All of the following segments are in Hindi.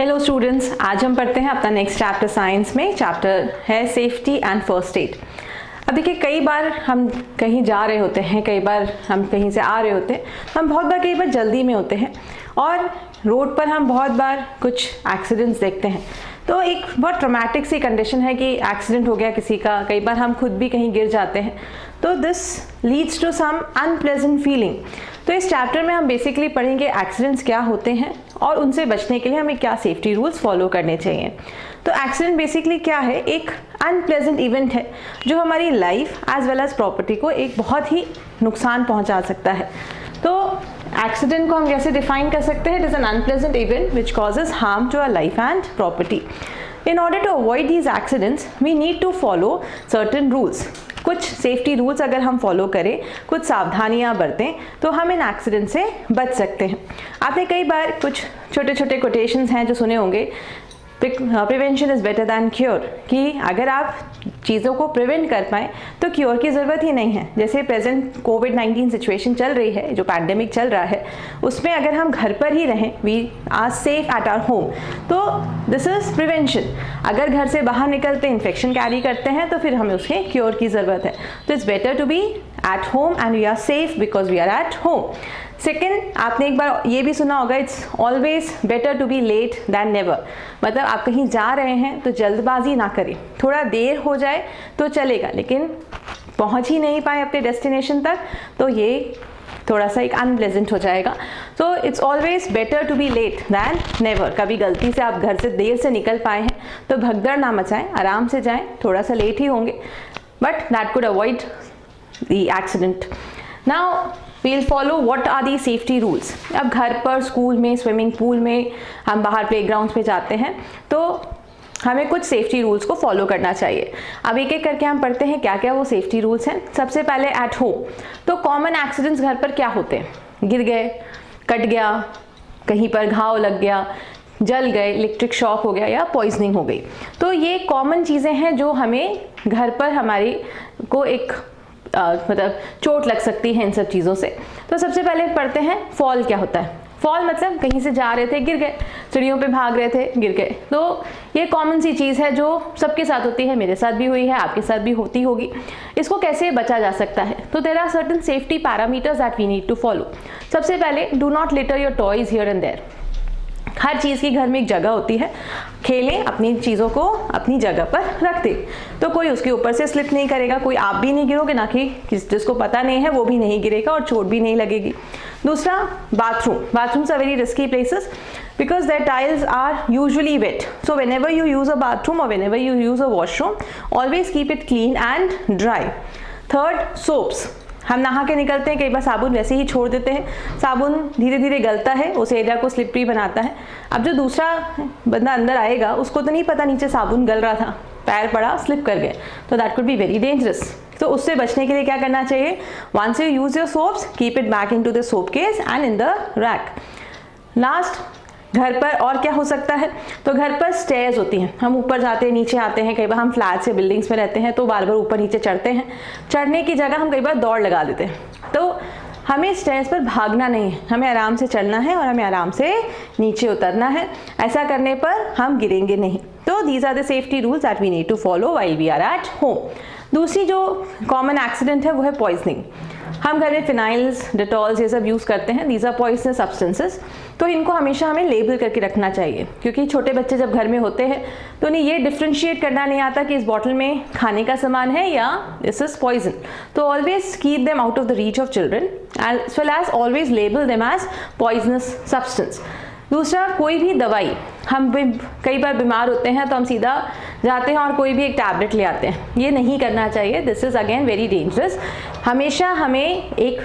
हेलो स्टूडेंट्स, आज हम पढ़ते हैं अपना नेक्स्ट चैप्टर साइंस में। चैप्टर है सेफ्टी एंड फर्स्ट एड। अब देखिए, कई बार हम कहीं जा रहे होते हैं, कई बार हम कहीं से आ रहे होते हैं, हम बहुत बार कई बार जल्दी में होते हैं और रोड पर हम बहुत बार कुछ एक्सीडेंट्स देखते हैं। तो एक बहुत ट्रॉमेटिक सी कंडीशन है कि एक्सीडेंट हो गया किसी का, कई बार हम खुद भी कहीं गिर जाते हैं, तो this leads to some unpleasant feeling. तो इस चैप्टर में हम बेसिकली पढ़ेंगे एक्सीडेंट्स क्या होते हैं और उनसे बचने के लिए हमें क्या सेफ्टी रूल्स फॉलो करने चाहिए। तो एक्सीडेंट बेसिकली क्या है? एक अनप्लेजेंट इवेंट है जो हमारी life as well as property को एक बहुत ही नुकसान पहुंचा सकता है। तो एक्सीडेंट को हम कैसे डिफाइन कर सकते हैं? It is an unpleasant event which causes harm to our life and property. In order to avoid these accidents, we need to follow certain rules. कुछ सेफ्टी रूल्स अगर हम फॉलो करें, कुछ सावधानियां बरतें, तो हम इन एक्सीडेंट से बच सकते हैं। आपने कई बार कुछ छोटे छोटे कोटेशंस हैं जो सुने होंगे, prevention is better than cure, कि अगर आप चीज़ों को प्रिवेंट कर पाएँ तो क्योर की ज़रूरत ही नहीं है। जैसे प्रेजेंट कोविड-19 सिचुएशन चल रही है, जो पैंडेमिक चल रहा है, उसमें अगर हम घर पर ही रहें, we are safe at our home, तो दिस इज़ प्रिवेंशन। अगर घर से बाहर निकलते इन्फेक्शन कैरी करते हैं तो फिर हमें उसके क्योर की ज़रूरत है। तो it's better to be at home and we are safe because we are at home. Second, आपने एक बार ये भी सुना होगा, it's always better to be late than never. मतलब आप कहीं जा रहे हैं तो जल्दबाजी ना करें, थोड़ा देर हो जाए तो चलेगा, लेकिन पहुंच ही नहीं पाए अपने डेस्टिनेशन तक तो ये थोड़ा सा एक अनप्लेजेंट हो जाएगा। तो it's always better to be late than never. कभी गलती से आप घर से देर से निकल पाए हैं तो भगदड़ ना मचाएं, आराम से जाएं, थोड़ा सा लेट ही होंगे, but that could avoid the accident. Now we'll follow what are the safety rules। अब घर पर, स्कूल में, स्विमिंग पूल में, हम बाहर प्लेग्राउंड्स पे जाते हैं तो हमें कुछ सेफ्टी रूल्स को फॉलो करना चाहिए। अब एक एक करके हम पढ़ते हैं क्या क्या वो सेफ्टी रूल्स हैं। सबसे पहले एट होम। तो कॉमन एक्सीडेंट्स घर पर क्या होते हैं? गिर गए, कट गया, कहीं पर घाव लग गया, जल गए, इलेक्ट्रिक शॉक हो गया या पॉइजनिंग हो गई। तो ये कॉमन चीज़ें हैं जो हमें घर पर हमारी को एक मतलब चोट लग सकती है इन सब चीज़ों से। तो सबसे पहले पढ़ते हैं फॉल क्या होता है। फॉल मतलब कहीं से जा रहे थे, गिर गए, सीढ़ियों पे भाग रहे थे, गिर गए। तो ये कॉमन सी चीज़ है जो सबके साथ होती है, मेरे साथ भी हुई है, आपके साथ भी होती होगी। इसको कैसे बचा जा सकता है? तो there are certain safety parameters that we need to follow. सबसे पहले, do not litter your toys here and there. हर चीज़ की घर में एक जगह होती है, खेलें, अपनी चीज़ों को अपनी जगह पर रख दें, तो कोई उसके ऊपर से स्लिप नहीं करेगा, कोई आप भी नहीं गिरोगे, ना कि जिसको पता नहीं है वो भी नहीं गिरेगा और चोट भी नहीं लगेगी। दूसरा, bathroom. Bathrooms are very risky places because their tiles are usually wet, so whenever you use a bathroom or whenever you use a washroom, always keep it clean and dry. Third, soaps। हम नहा के निकलते हैं, कई बार साबुन वैसे ही छोड़ देते हैं, साबुन धीरे धीरे गलता है, उस एरिया को स्लिपरी बनाता है। अब जो दूसरा बंदा अंदर आएगा उसको तो नहीं पता नीचे साबुन गल रहा था, पैर पड़ा, स्लिप कर गए, तो that could be very dangerous. तो उससे बचने के लिए क्या करना चाहिए? Once you use your soaps, keep it back into the soap case and in the rack. Last, घर पर और क्या हो सकता है? तो घर पर स्टेयर्स होती हैं, हम ऊपर जाते हैं, नीचे आते हैं, कई बार हम फ्लैट्स या बिल्डिंग्स में रहते हैं तो बार बार ऊपर नीचे चढ़ते हैं। चढ़ने की जगह हम कई बार दौड़ लगा देते हैं। तो हमें स्टेयर्स पर भागना नहीं है, हमें आराम से चढ़ना है और हमें आराम से नीचे उतरना है। ऐसा करने पर हम गिरेंगे नहीं। तो these are the safety rules that we need to follow while we are at home. दूसरी जो कॉमन एक्सीडेंट है वो है पॉइजनिंग। हम घर में फिनाइल्स, डिटॉल्स ये सब यूज़ करते हैं, दीज आर पॉइजनस सब्सटेंसेस। तो इनको हमेशा हमें लेबल करके रखना चाहिए, क्योंकि छोटे बच्चे जब घर में होते हैं तो उन्हें ये डिफ्रेंशिएट करना नहीं आता कि इस बॉटल में खाने का सामान है या दिस इज पॉइजन। तो always keep them out of the reach of children as well as always label them as poisonous substance. दूसरा, कोई भी दवाई, हम कई बार बीमार होते हैं तो हम सीधा जाते हैं और कोई भी एक टैबलेट ले आते हैं, ये नहीं करना चाहिए। This is again very dangerous. हमेशा हमें एक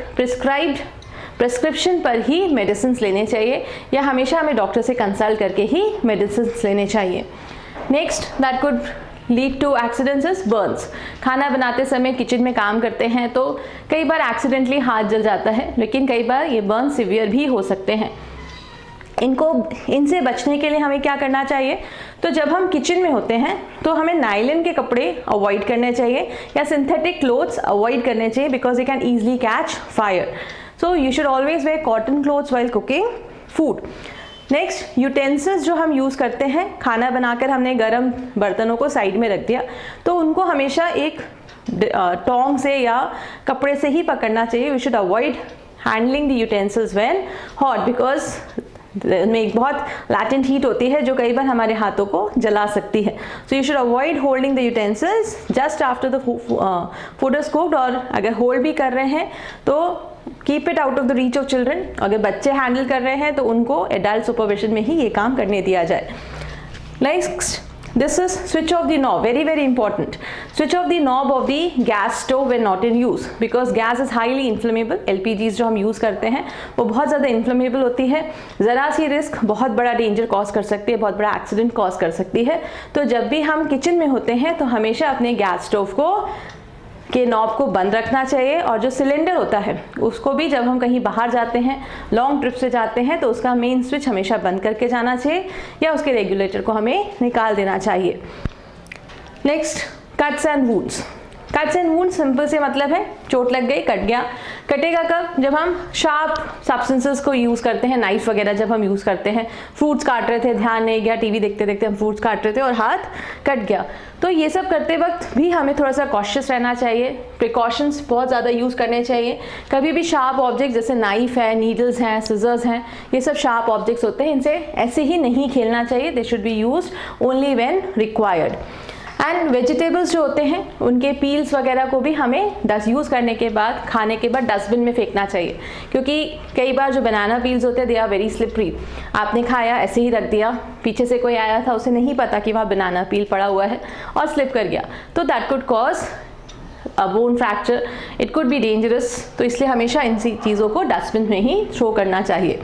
प्रिस्क्रिप्शन पर ही मेडिसिन लेने चाहिए या हमेशा हमें डॉक्टर से कंसल्ट करके ही मेडिसिन लेने चाहिए। Next that could lead to accidents is burns. खाना बनाते समय किचन में काम करते हैं तो कई बार एक्सीडेंटली हाथ जल जाता है, लेकिन कई बार ये बर्न सिवियर भी हो सकते हैं। इनसे बचने के लिए हमें क्या करना चाहिए? तो जब हम किचन में होते हैं तो हमें नायलॉन के कपड़े अवॉइड करने चाहिए या सिंथेटिक क्लोथ्स अवॉइड करने चाहिए because they can easily catch fire. So you should always where cotton clothes while cooking food. Next, utensils जो हम यूज़ करते हैं, खाना बनाकर हमने गर्म बर्तनों को साइड में रख दिया, तो उनको हमेशा एक टोंग से या कपड़े से ही पकड़ना चाहिए. We should avoid handling the utensils when hot, because में एक बहुत लैटेंट हीट होती है जो कई बार हमारे हाथों को जला सकती है. So you should avoid holding the utensils just after the food is cooked, और अगर होल्ड भी कर रहे हैं तो keep it out of the reach of children. अगर बच्चे हैंडल कर रहे हैं तो उनको एडल्ट सुपरविजन में ही ये काम करने दिया जाए. Next, this is switch off the knob, very very important. Switch off the knob of the gas stove when not in use, because gas is highly inflammable. LPGs जो हम यूज़ करते हैं वो बहुत ज़्यादा इन्फ्लेमेबल होती है. ज़रा सी रिस्क बहुत बड़ा डेंजर कॉज कर सकती है, बहुत बड़ा एक्सीडेंट कॉज कर सकती है. तो जब भी हम किचन में होते हैं तो हमेशा अपने गैस स्टोव को के नॉब को बंद रखना चाहिए, और जो सिलेंडर होता है उसको भी जब हम कहीं बाहर जाते हैं, लॉन्ग ट्रिप से जाते हैं, तो उसका मेन स्विच हमेशा बंद करके जाना चाहिए या उसके रेगुलेटर को हमें निकाल देना चाहिए. Next, cuts and wounds. Cuts and wounds simple से मतलब है चोट लग गई, कट गया. कटेगा कब? जब हम शार्प सब्सटेंसेस को यूज़ करते हैं, नाइफ वगैरह जब हम यूज़ करते हैं, फ्रूट्स काट रहे थे, ध्यान नहीं गया, टीवी देखते देखते हम फ्रूट्स काट रहे थे और हाथ कट गया. तो ये सब करते वक्त भी हमें थोड़ा सा कॉशियस रहना चाहिए, प्रिकॉशंस बहुत ज़्यादा यूज़ करने चाहिए. कभी भी शार्प ऑब्जेक्ट जैसे नाइफ है, नीडल्स हैं, सिजर्स हैं, ये सब शार्प ऑब्जेक्ट्स होते हैं, इनसे ऐसे ही नहीं खेलना चाहिए. They should be used only when required. And vegetables जो होते हैं उनके पील्स वगैरह को भी हमें यूज़ करने के बाद, खाने के बाद डस्टबिन में फेंकना चाहिए, क्योंकि कई बार जो बनाना पील्स होते हैं दे आर वेरी स्लिपरी. आपने खाया, ऐसे ही रख दिया, पीछे से कोई आया था, उसे नहीं पता कि वहाँ बनाना पील पड़ा हुआ है और स्लिप कर गया, तो that could cause a bone fracture, it could be dangerous. तो इसलिए हमेशा इन चीज़ों को डस्टबिन में ही थ्रो करना चाहिए.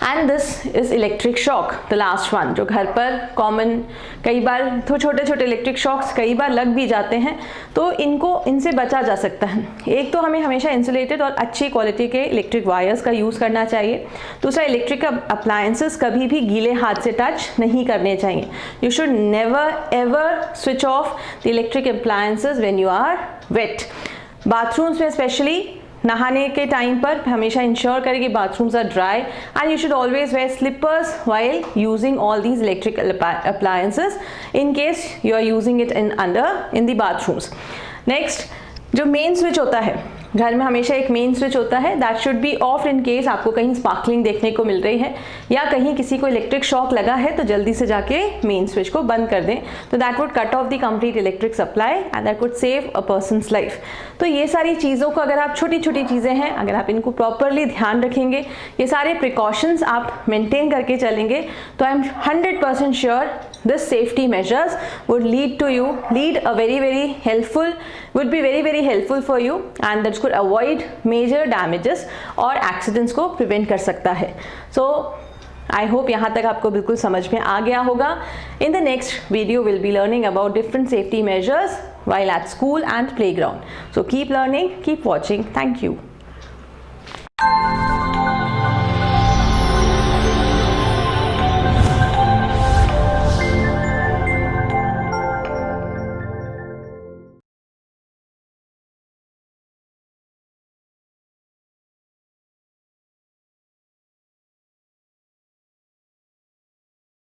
And this is electric shock, the last one, जो घर पर कॉमन कई बार तो छोटे छोटे इलेक्ट्रिक शॉक्स कई बार लग भी जाते हैं, तो इनसे बचा जा सकता है. एक तो हमें हमेशा इंसुलेटेड और अच्छी क्वालिटी के इलेक्ट्रिक वायर्स का यूज़ करना चाहिए. दूसरा, इलेक्ट्रिक अप्लायंसेस कभी भी गीले हाथ से टच नहीं करने चाहिए. You should never ever switch off the electric appliances when you are wet. Bathrooms में स्पेशली नहाने के टाइम पर हमेशा इंश्योर करें कि bathrooms are dry, and you should always wear slippers while using all these electrical appliances in case you are using it in the bathrooms. Next, जो मेन स्विच होता है, घर में हमेशा एक मेन स्विच होता है, that should be of in case आपको कहीं स्पार्कलिंग देखने को मिल रही है या कहीं किसी को इलेक्ट्रिक शॉक लगा है, तो जल्दी से जाके मेन स्विच को बंद कर दें. तो that would cut off the complete electric supply and that would save a persons life. तो ये सारी चीज़ों को, अगर आप छोटी छोटी चीज़ें हैं, अगर आप इनको प्रॉपरली ध्यान रखेंगे, ये सारे प्रिकॉशंस आप मेंटेन करके चलेंगे, तो I am 100% sure this safety measures would lead a very helpful, would be very helpful for you, and that could avoid major damages और accidents को prevent कर सकता है. So I hope यहाँ तक आपको बिल्कुल समझ में आ गया होगा. In the next video we'll be learning about different safety measures while at school and playground. So keep learning, keep watching. Thank you.